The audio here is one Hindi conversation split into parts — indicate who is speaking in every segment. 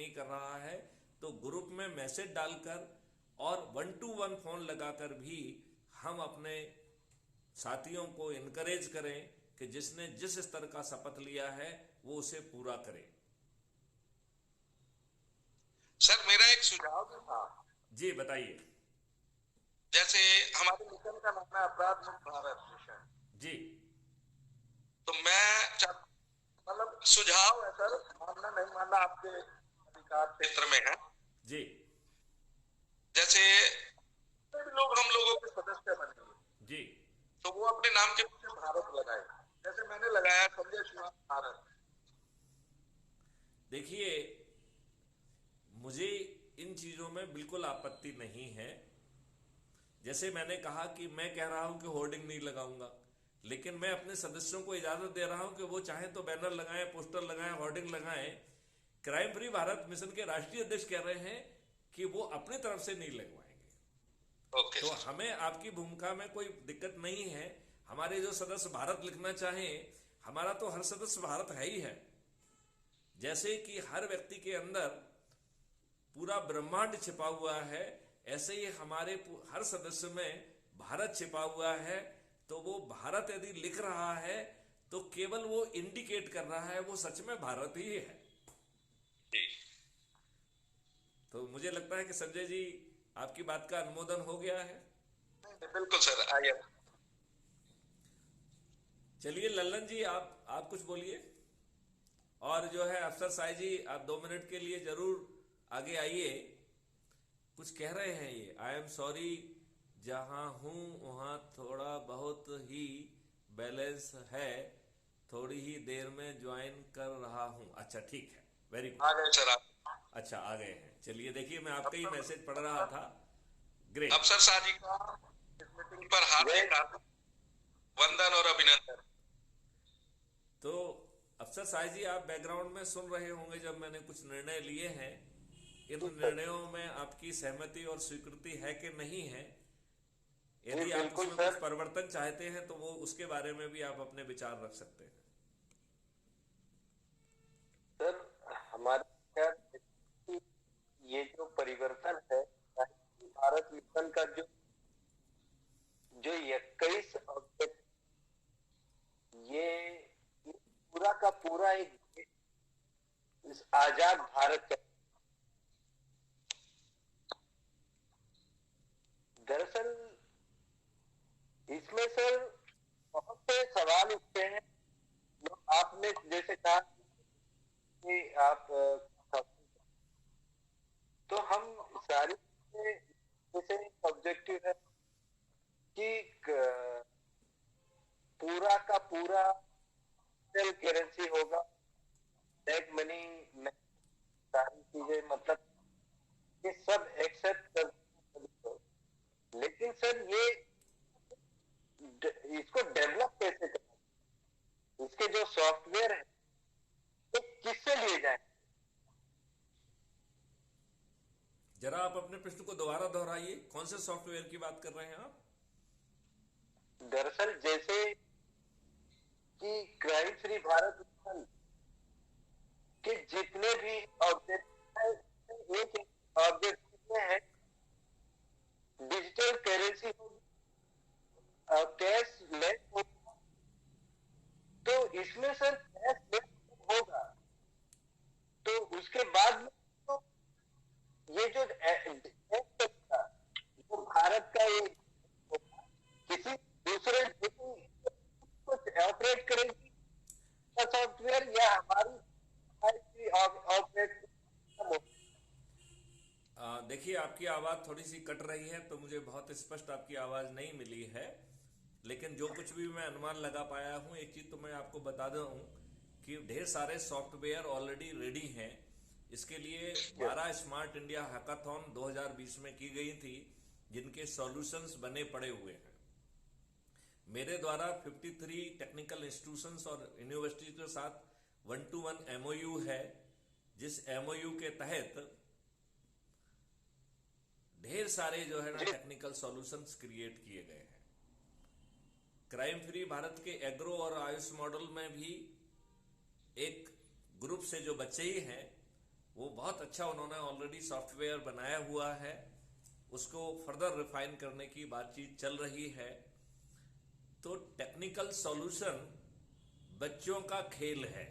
Speaker 1: नहीं कर रहा है तो ग्रुप में मैसेज डालकर और 1-to-1 फोन लगाकर भी हम अपने साथियों को इनकरेज करें कि जिसने जिस स्तर का शपथ लिया है वो उसे पूरा करे।
Speaker 2: सर मेरा एक सुझाव भी था।
Speaker 1: जी बताइए।
Speaker 2: जैसे हमारे मिशन का नाम है अपराध मुक्त भारत मिशन।
Speaker 1: जी।
Speaker 2: तो मैं मतलब सुझाव है सर, मानना नहीं मानना आपके अधिकार क्षेत्र में है।
Speaker 1: जी।
Speaker 2: जैसे लोग हम लोगों के सदस्य बनेंगे
Speaker 1: जी।
Speaker 2: तो वो अपने नाम के पीछे भारत लगाए, जैसे मैंने लगाया संजय कुमार भारत।
Speaker 1: देखिए, मुझे इन चीजों में बिल्कुल आपत्ति नहीं है। जैसे मैंने कहा कि मैं कह रहा हूं कि होर्डिंग नहीं लगाऊंगा, लेकिन मैं अपने सदस्यों को इजाजत दे रहा हूं कि वो चाहे तो बैनर लगाएं, पोस्टर लगाएं, होर्डिंग लगाएं। क्राइम फ्री भारत मिशन के राष्ट्रीय अध्यक्ष कह रहे हैं कि वो अपनी तरफ से नहीं लगवाएंगे।
Speaker 2: ओके
Speaker 1: तो
Speaker 2: सर।
Speaker 1: हमें आपकी भूमिका में कोई दिक्कत नहीं है। हमारे जो सदस्य भारत लिखना चाहें, हमारा तो हर सदस्य भारत है ही है। जैसे कि हर व्यक्ति के अंदर पूरा ब्रह्मांड छिपा हुआ है, ऐसे ही हमारे हर सदस्य में भारत छिपा हुआ है। तो वो भारत यदि लिख रहा है तो केवल वो इंडिकेट कर रहा है वो सच में भारत ही है।
Speaker 2: जी
Speaker 1: तो मुझे लगता है कि संजय जी आपकी बात का अनुमोदन हो गया है।
Speaker 2: बिल्कुल सर, आइए।
Speaker 1: चलिए लल्लन जी, आप कुछ बोलिए। और जो है अफसर साई जी, आप 2 मिनट के लिए जरूर आगे आइए। कुछ कह रहे हैं ये, आई एम सॉरी, जहां हूं वहां थोड़ा बहुत ही बैलेंस है, थोड़ी ही देर में ज्वाइन कर रहा हूं। अच्छा ठीक है, वेरी
Speaker 2: आ
Speaker 1: गुड।
Speaker 2: गए सर आप।
Speaker 1: अच्छा आ गए हैं, चलिए देखिए मैं आपका ही
Speaker 2: अफसर
Speaker 1: मैसेज पढ़ रहा था। ग्रेट।
Speaker 2: अफसर शाह जी का इस मीटिंग पर हार्दिक वंदन और अभिनंदन।
Speaker 1: तो अफसर साई जी, आप बैकग्राउंड में सुन रहे होंगे जब मैंने कुछ निर्णय लिए हैं। इन निर्णयों में आपकी सहमति और स्वीकृति है कि नहीं है? यदि आप उसमें कुछ परिवर्तन चाहते हैं तो वो उसके बारे में भी आप अपने विचार रख सकते हैं।
Speaker 3: सर, हमारे ये जो परिवर्तन है, भारत मिशन का जो जो 21 ऑब्जेक्ट, ये पूरा का पूरा एक इस आजाद भारत का, दरअसल इसमें सर बहुत से सवाल उठते हैं। आपने जैसे कहा कि आप तो हम सारी जैसे ऑब्जेक्टिव है कि पूरा का पूरा करेंसी होगा, ब्लैक मनी, सारी चीजें, मतलब ये सब एक्सेप्ट कर। लेकिन सर ये इसको डेवलप कैसे करना, इसके जो सॉफ्टवेयर है तो किससे लिए जाए?
Speaker 1: जरा आप अपने प्रश्न को दोबारा दोहराइए, कौन से सॉफ्टवेयर की बात कर रहे हैं आप?
Speaker 3: दरअसल जैसे कि क्राइम फ्री भारत मिशन के जितने भी ऑब्जेक्ट है, एक ऑब्जेक्ट में है डिजिटल करेंसी होगी, कैश लेस होगा। तो इसमें सर कैश लेस होगा तो उसके बाद में तो ये जो वो भारत का ये किसी दूसरे कुछ ऑपरेट करेगी सॉफ्टवेयर या हमारी ऑपरेट।
Speaker 1: देखिए आपकी आवाज थोड़ी सी कट रही है तो मुझे बहुत स्पष्ट आपकी आवाज नहीं मिली है, लेकिन जो कुछ भी मैं अनुमान लगा पाया हूं, एक चीज तो मैं आपको बता दूं कि ढेर सारे सॉफ्टवेयर ऑलरेडी रेडी हैं। इसके लिए 12 स्मार्ट इंडिया हैकाथॉन 2020 में की गई थी, जिनके सॉल्यूशंस बने पड़े हुए हैं। मेरे द्वारा 53 टेक्निकल इंस्टीट्यूशंस और यूनिवर्सिटी के साथ 1-to-1 MOU है, जिस MOU के तहत ढेर सारे जो है ना टेक्निकल सॉल्यूशंस क्रिएट किए गए हैं। क्राइम फ्री भारत के एग्रो और आयुष मॉडल में भी एक ग्रुप से जो बच्चे ही हैं वो बहुत अच्छा उन्होंने ऑलरेडी सॉफ्टवेयर बनाया हुआ है, उसको फर्दर रिफाइन करने की बातचीत चल रही है। तो टेक्निकल सॉल्यूशन बच्चों का खेल है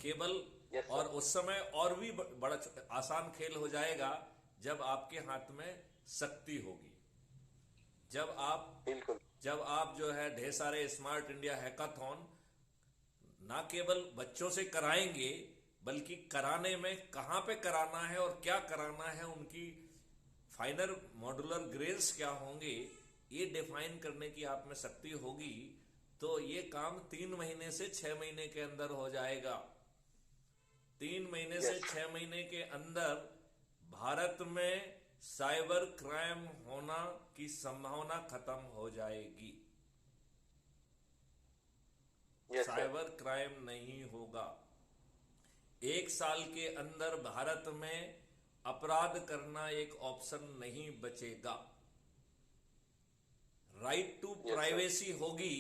Speaker 1: केवल।
Speaker 3: Yes, sir.
Speaker 1: और उस समय और भी बड़ा आसान खेल हो जाएगा जब आपके हाथ में शक्ति होगी,
Speaker 3: बिल्कुल।
Speaker 1: जब आप जो है ढेर सारे स्मार्ट इंडिया हैकाथॉन ना केवल बच्चों से कराएंगे, बल्कि कराने में कहां पे कराना है और क्या कराना है, उनकी फाइनल मॉड्यूलर ग्रेड्स क्या होंगे, ये डिफाइन करने की आप में शक्ति होगी, तो ये काम 3 महीने से 6 महीने के अंदर हो जाएगा। 3 महीने से 6 महीने के अंदर भारत में साइबर क्राइम होना की संभावना खत्म हो जाएगी।
Speaker 3: Yes, sir.
Speaker 1: साइबर क्राइम नहीं होगा। 1 साल के अंदर भारत में अपराध करना एक ऑप्शन नहीं बचेगा। Right to
Speaker 3: Yes, sir.
Speaker 1: Privacy होगी,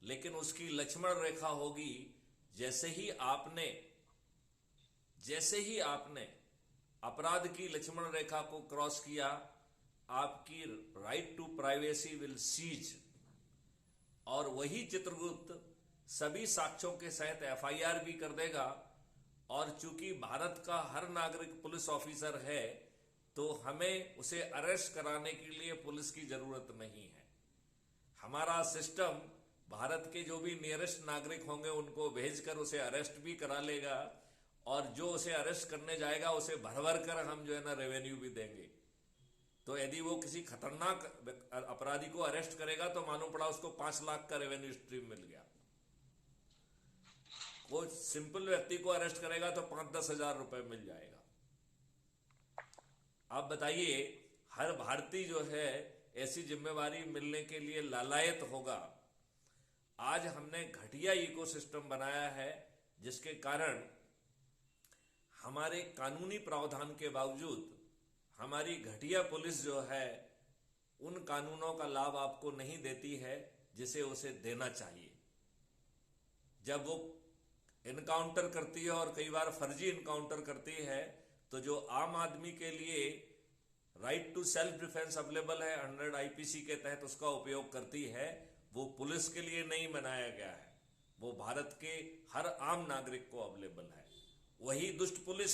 Speaker 1: लेकिन उसकी लक्ष्मण रेखा होगी। जैसे ही आपने अपराध की लक्ष्मण रेखा को क्रॉस किया, आपकी right to privacy will cease. और वही चित्रगुप्त सभी साक्ष्यों के सहित एफआईआर भी कर देगा। और चूंकि भारत का हर नागरिक पुलिस ऑफिसर है, तो हमें उसे अरेस्ट कराने के लिए पुलिस की जरूरत नहीं है। हमारा सिस्टम भारत के जो भी नियरेस्ट नागरिक होंगे उनको भेजकर उसे अरेस्ट भी करा लेगा, और जो उसे अरेस्ट करने जाएगा उसे भर कर हम जो है ना रेवेन्यू भी देंगे। तो यदि वो किसी खतरनाक अपराधी को अरेस्ट करेगा तो मालूम पड़ा उसको 5 लाख का रेवेन्यू स्ट्रीम मिल गया। वो सिंपल व्यक्ति को अरेस्ट करेगा तो 5-10 हजार रुपए मिल जाएगा। आप बताइए, हर भारतीय जो है ऐसी जिम्मेवारी मिलने के लिए लालायत होगा। आज हमने घटिया इकोसिस्टम बनाया है, जिसके कारण हमारे कानूनी प्रावधान के बावजूद हमारी घटिया पुलिस जो है उन कानूनों का लाभ आपको नहीं देती है जिसे उसे देना चाहिए। जब वो इनकाउंटर करती है, और कई बार फर्जी इनकाउंटर करती है, तो जो आम आदमी के लिए right to self defence available है 100 आईपीसी के तहत, उसका उपयोग करती है। वो पुलिस के लिए नहीं बनाया गया है, वो भारत के हर आम नागरिक को अवेलेबल है। वही दुष्ट पुलिस,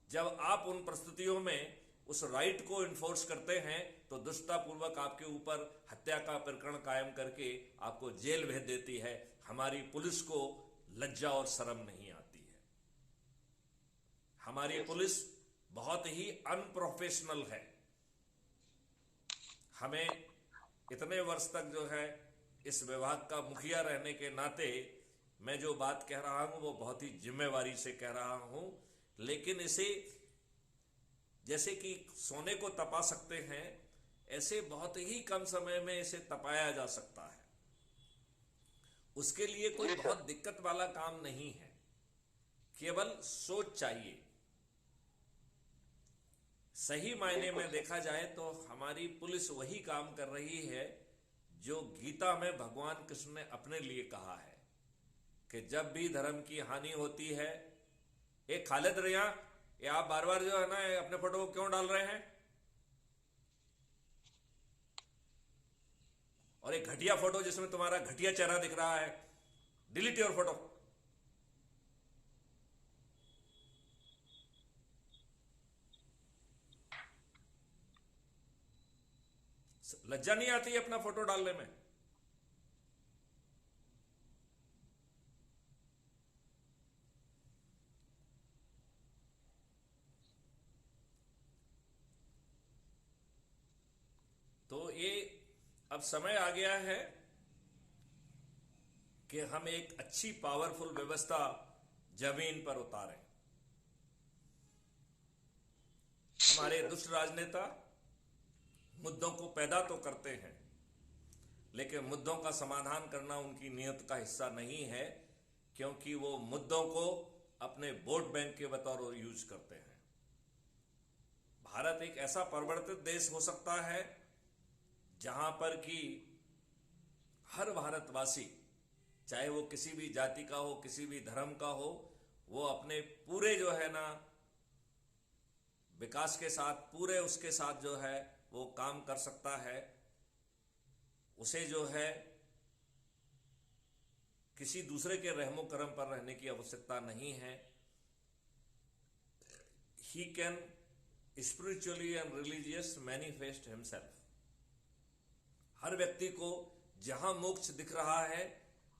Speaker 1: जब आप उन परिस्थितियों में उस राइट को इन्फोर्स करते हैं, तो दुष्टतापूर्वक आपके ऊपर हत्या का प्रकरण कायम करके आपको जेल भेज देती है। हमारी पुलिस को लज्जा और शर्म नहीं आती है। हमारी पुलिस बहुत ही अनप्रोफेशनल है। हमें इतने वर्ष तक जो है इस विभाग का मुखिया रहने के नाते मैं जो बात कह रहा हूं वो बहुत ही जिम्मेवारी से कह रहा हूं। लेकिन इसे जैसे कि सोने को तपा सकते हैं, ऐसे बहुत ही कम समय में इसे तपाया जा सकता है। उसके लिए कोई बहुत दिक्कत वाला काम नहीं है, केवल सोच चाहिए। सही मायने में देखा जाए तो हमारी पुलिस वही काम कर रही है जो गीता में भगवान कृष्ण ने अपने लिए कहा है कि जब भी धर्म की हानि होती है। एक खालिद रिया, ये आप बार बार जो है ना अपने फोटो को क्यों डाल रहे हैं? और एक घटिया फोटो जिसमें तुम्हारा घटिया चेहरा दिख रहा है, डिलीट योर फोटो। लज्जा नहीं आती अपना फोटो डालने में? तो ये अब समय आ गया है कि हम एक अच्छी पावरफुल व्यवस्था जमीन पर उतारें। हमारे दुष्ट राजनेता मुद्दों को पैदा तो करते हैं, लेकिन मुद्दों का समाधान करना उनकी नीयत का हिस्सा नहीं है, क्योंकि वो मुद्दों को अपने वोट बैंक के बतौर यूज करते हैं। भारत एक ऐसा परिवर्तित देश हो सकता है जहां पर कि हर भारतवासी, चाहे वो किसी भी जाति का हो, किसी भी धर्म का हो, वो अपने पूरे जो है ना विकास के साथ, पूरे उसके साथ जो है वो काम कर सकता है। उसे जो है किसी दूसरे के रहमो करम पर रहने की आवश्यकता नहीं है। He can spiritually and religious manifest himself. हर व्यक्ति को जहां मोक्ष दिख रहा है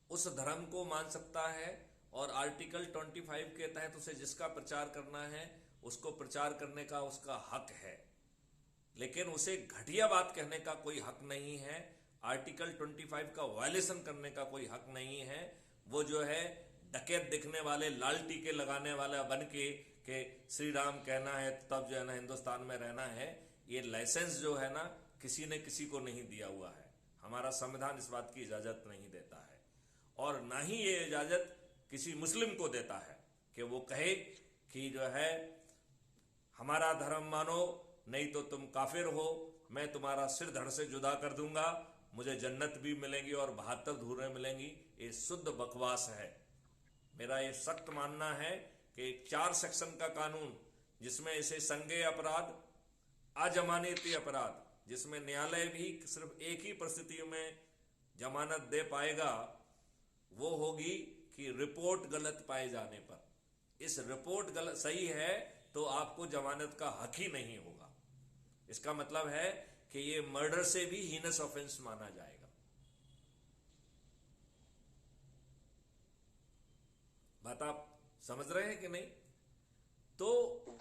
Speaker 1: उस धर्म को मान सकता है, और आर्टिकल 25 के तहत उसे जिसका प्रचार करना है उसको प्रचार करने का उसका हक है, लेकिन उसे घटिया बात कहने का कोई हक नहीं है। आर्टिकल 25 का वायलेशन करने का कोई हक नहीं है। वो जो है डकैत दिखने वाले, लाल टीके लगाने वाला बन के श्री राम कहना है तब जो है ना हिंदुस्तान में रहना है, ये लाइसेंस जो है ना किसी ने किसी को नहीं दिया हुआ है। हमारा संविधान इस बात की इजाजत नहीं देता है, और ना ही ये इजाजत किसी मुस्लिम को देता है कि वो कहे कि जो है हमारा धर्म मानो नहीं तो तुम काफिर हो, मैं तुम्हारा सिर धड़ से जुदा कर दूंगा, मुझे जन्नत भी मिलेगी और 72 धूरें मिलेंगी। ये शुद्ध बकवास है। मेरा ये सख्त मानना है कि 4 सेक्शन का कानून जिसमें इसे संज्ञेय अपराध, अजमानती अपराध, जिसमें न्यायालय भी सिर्फ एक ही परिस्थिति में जमानत दे पाएगा, वो होगी कि रिपोर्ट गलत पाए जाने पर। इस रिपोर्ट गलत सही है तो आपको जमानत का हक ही नहीं होगा। इसका मतलब है कि ये मर्डर से भी हीनस ऑफेंस माना जाएगा। बात आप समझ रहे हैं कि नहीं? तो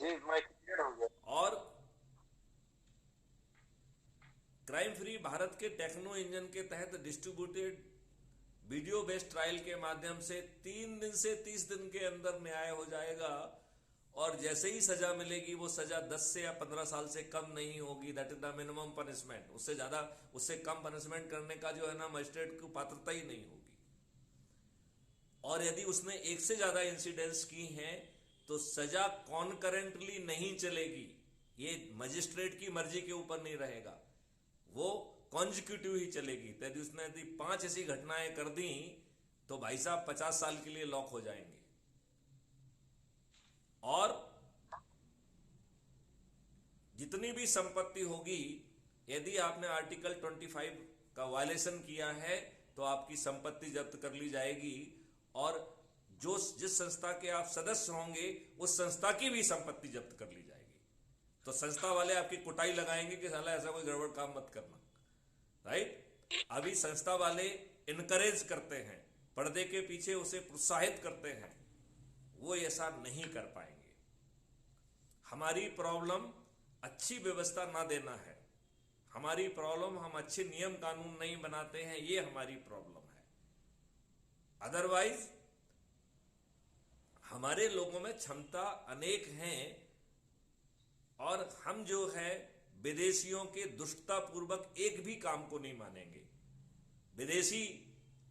Speaker 3: जी मैं क्लियर हो गया।
Speaker 1: और crime free Bharat K techno engine के तहत डिस्ट्रीब्यूटेड वीडियो बेस्ड ट्रायल के माध्यम से 3 दिन से 30 दिन के अंदर न्याय हो जाएगा, और जैसे ही सजा मिलेगी वो सजा 10 से या 15 साल से कम नहीं होगी। That is the minimum punishment. उससे ज्यादा, उससे कम पनिशमेंट करने का जो है ना मजिस्ट्रेट की पात्रता ही नहीं होगी। और यदि उसने एक से ज्यादा इंसिडेंट्स की हैं तो सजा कॉन्करेंटली नहीं चलेगी। ये मजिस्ट्रेट की मर्जी के ऊपर नहीं रहेगा, वो कॉन्जिक्यूटिव ही चलेगी। तो यदि उसने 5 ऐसी घटनाएं कर दी तो भाई साहब 50 साल के लिए लॉक हो जाएंगे। और जितनी भी संपत्ति होगी, यदि आपने आर्टिकल 25 का वायलेशन किया है तो आपकी संपत्ति जब्त कर ली जाएगी, और जिस संस्था के आप सदस्य होंगे उस संस्था की भी संपत्ति जब्त कर ली जाएगी। तो संस्था वाले आपकी कुटाई लगाएंगे कि साला ऐसा कोई गड़बड़ काम मत करना, राइट? अभी संस्था वाले इनकरेज करते हैं, पर्दे के पीछे उसे प्रोत्साहित करते हैं, वो ऐसा नहीं कर पाएंगे। हमारी प्रॉब्लम अच्छी व्यवस्था ना देना है, हमारी प्रॉब्लम हम अच्छे नियम कानून नहीं बनाते हैं, ये हमारी प्रॉब्लम है। अदरवाइज हमारे लोगों में क्षमता अनेक हैं, और हम जो है विदेशियों के दुष्टतापूर्वक एक भी काम को नहीं मानेंगे। विदेशी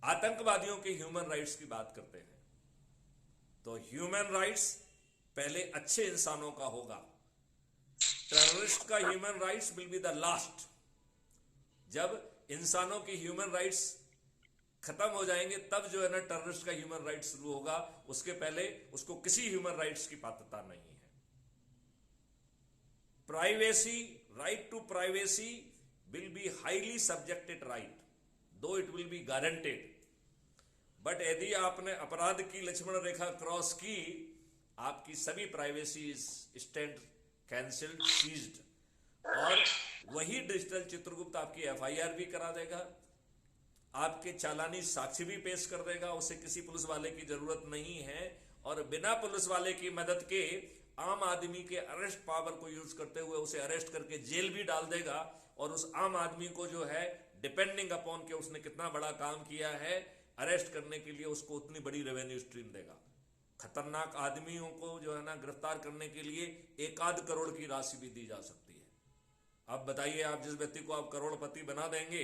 Speaker 1: आतंकवादियों के ह्यूमन राइट्स की बात करते हैं, तो ह्यूमन राइट्स पहले अच्छे इंसानों का होगा। टेररिस्ट का human rights will be the last. जब इंसानों की ह्यूमन राइट्स खत्म हो जाएंगे तब जो है ना टेररिस्ट का ह्यूमन राइट्स शुरू होगा, उसके पहले उसको किसी ह्यूमन राइट्स की पात्रता नहीं है। Privacy, right to privacy will be highly subjected right, though it will be guaranteed. But यदि आपने अपराध की लक्ष्मण रेखा क्रॉस की, आपकी सभी प्राइवेसी स्टैंड कैंसिल्ड, सीज्ड, और वही डिजिटल चित्रगुप्त आपकी एफआईआर भी करा देगा, आपके चालानी साक्ष्य भी पेश कर देगा। उसे किसी पुलिस वाले की जरूरत नहीं है, और बिना पुलिस वाले की मदद के आम आदमी के अरेस्ट पावर को यूज करते हुए उसे अरेस्ट करके जेल भी डाल देगा, और उस आम आदमी को जो है डिपेंडिंग अपॉन के उसने कितना बड़ा काम किया है, अरेस्ट करने के लिए उसको उतनी बड़ी रेवेन्यू स्ट्रीम देगा। खतरनाक आदमियों को जो है ना गिरफ्तार करने के लिए 1-8 करोड़ की राशि भी दी जा सकती है। अब बताइए, आप जिस व्यक्ति को आप करोड़पति बना देंगे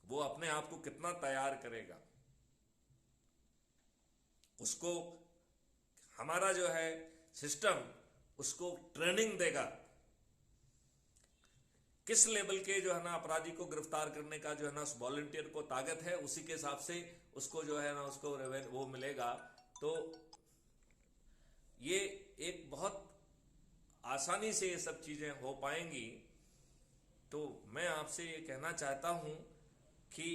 Speaker 1: वो अपने आप को कितना तैयार करेगा। उसको हमारा जो है सिस्टम उसको ट्रेनिंग देगा, किस लेवल के जो है ना अपराधी को गिरफ्तार करने का जो है ना वॉलंटियर को ताकत है, उसी के हिसाब से उसको जो है ना उसको वो मिलेगा। तो ये एक बहुत आसानी से ये सब चीजें हो पाएंगी। तो मैं आपसे ये कहना चाहता हूं कि